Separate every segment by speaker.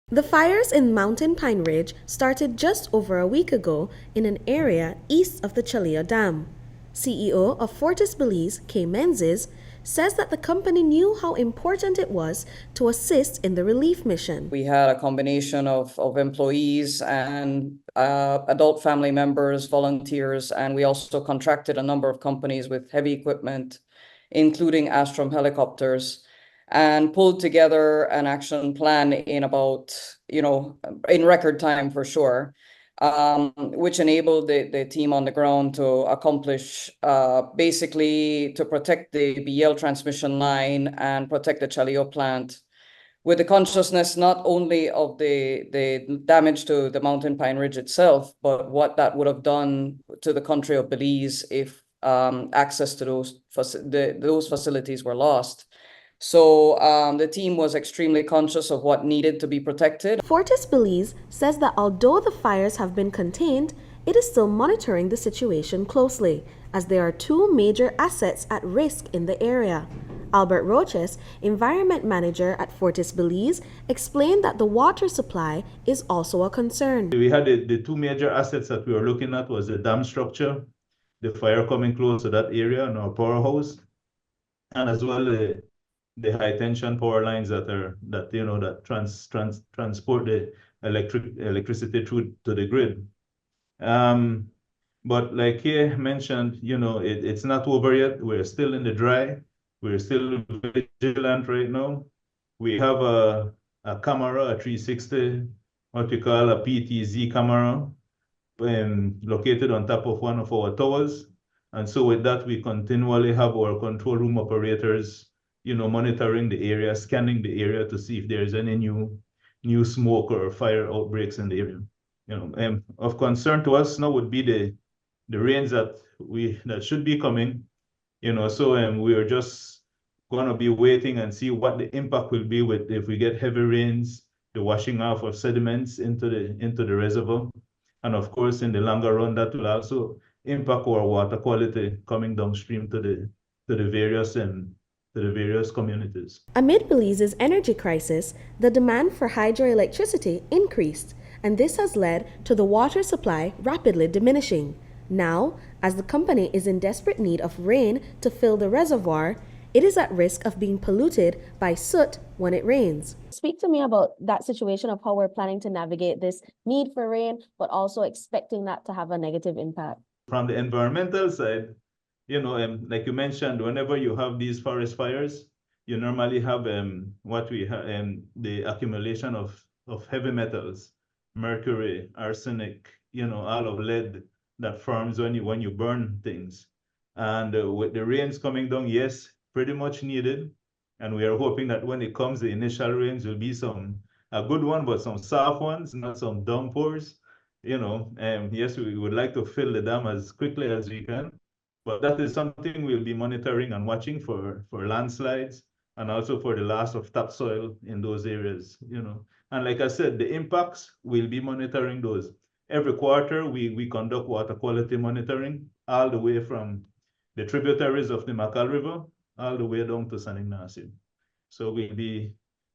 Speaker 1: The fires in Mountain Pine Ridge started just over a week ago in an area east of the Chalillo Dam. CEO of Fortis Belize, Kay Menzies, says that the company knew how important it was to assist in the relief mission.
Speaker 2: We had a combination of employees and adult family members, volunteers, and we also contracted a number of companies with heavy equipment, including Astrom helicopters, and pulled together an action plan in in record time for sure, which enabled the team on the ground to accomplish basically to protect the BL transmission line and protect the Chalillo plant, with the consciousness not only of the damage to the Mountain Pine Ridge itself, but what that would have done to the country of Belize if access to those facilities were lost. So the team was extremely conscious of what needed to be protected.
Speaker 1: Fortis Belize says that although the fires have been contained, it is still monitoring the situation closely, as there are two major assets at risk in the area. Albert Roches, Environment Manager at Fortis Belize, explained that the water supply is also a concern.
Speaker 3: We had the two major assets that we were looking at was the dam structure, the fire coming close to that area and our powerhouse, and as well the high tension power lines that transport the electricity through to the grid. But like he mentioned, it's not over yet. We're still in the dry. We're still vigilant right now. We have a camera, a 360, what we call a PTZ camera, located on top of one of our towers. And so with that, we continually have our control room operators, monitoring the area, scanning the area to see if there's any new smoke or fire outbreaks in the area. Of concern to us now would be the rains that should be coming. So we are just going to be waiting and see what the impact will be if we get heavy rains, the washing off of sediments into the reservoir, and of course in the longer run that will also impact our water quality coming downstream to the various communities.
Speaker 1: Amid Belize's energy crisis, the demand for hydroelectricity increased, and this has led to the water supply rapidly diminishing. Now, as the company is in desperate need of rain to fill the reservoir, it is at risk of being polluted by soot when it rains. Speak to me about that situation of how we're planning to navigate this need for rain, but also expecting that to have a negative impact.
Speaker 3: From the environmental side, like you mentioned, whenever you have these forest fires, you normally have the accumulation of heavy metals, mercury, arsenic, all of lead that forms when you burn things. And with the rains coming down, yes, pretty much needed. And we are hoping that when it comes, the initial rains will be a good one, but some soft ones, not some downpours. Yes, we would like to fill the dam as quickly as we can, but that is something we'll be monitoring and watching for landslides and also for the loss of topsoil in those areas. And like I said, the impacts, we'll be monitoring those. Every quarter, we conduct water quality monitoring all the way from the tributaries of the Makal River all the way down to San Ignacio. So we'll be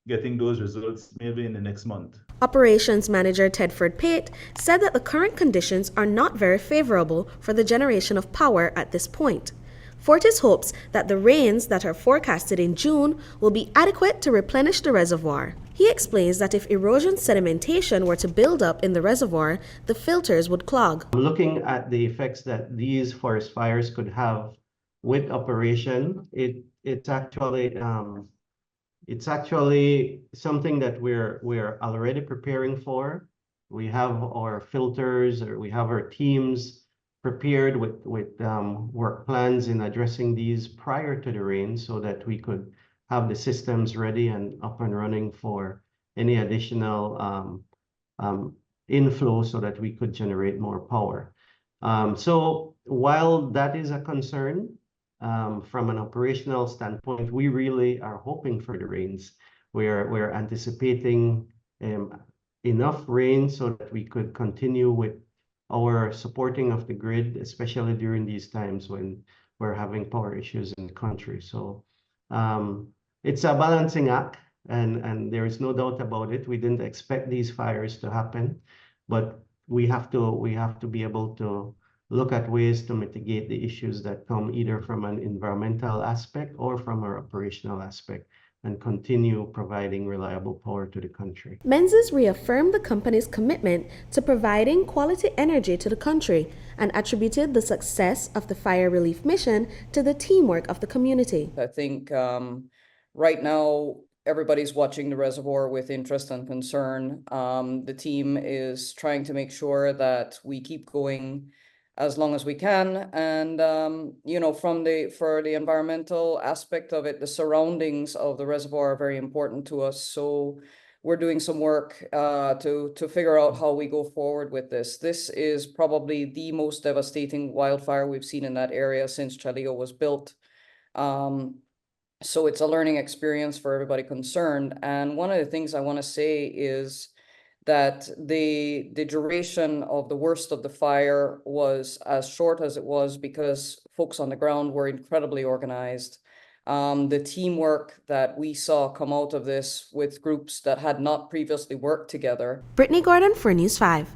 Speaker 3: getting those results maybe in the next month.
Speaker 1: Operations Manager Tedford Pate said that the current conditions are not very favorable for the generation of power at this point. Fortis hopes that the rains that are forecasted in June will be adequate to replenish the reservoir. He explains that if erosion sedimentation were to build up in the reservoir, the filters would clog.
Speaker 4: Looking at the effects that these forest fires could have with operation, it's actually something that we're already preparing for. We have our filters, or we have our teams prepared with work plans in addressing these prior to the rain, so that we could have the systems ready and up and running for any additional inflow, so that we could generate more power. So while that is a concern, from an operational standpoint, we really are hoping for the rains. We're anticipating enough rain so that we could continue with our supporting of the grid, especially during these times when we're having power issues in the country. So it's a balancing act. and there is no doubt about it. We didn't expect these fires to happen, but we have to be able to look at ways to mitigate the issues that come either from an environmental aspect or from our operational aspect, and continue providing reliable power to the country.
Speaker 1: Menzies reaffirmed the company's commitment to providing quality energy to the country and attributed the success of the fire relief mission to the teamwork of the community.
Speaker 2: I think right now everybody's watching the reservoir with interest and concern. The team is trying to make sure that we keep going as long as we can, and you know, for the environmental aspect of it, the surroundings of the reservoir are very important to us. So we're doing some work to figure out how we go forward with this. This is probably the most devastating wildfire we've seen in that area since Chalillo was built. So it's a learning experience for everybody concerned. And one of the things I want to say is that the duration of the worst of the fire was as short as it was because folks on the ground were incredibly organized. The teamwork that we saw come out of this with groups that had not previously worked together.
Speaker 1: Britney Gordon for News 5.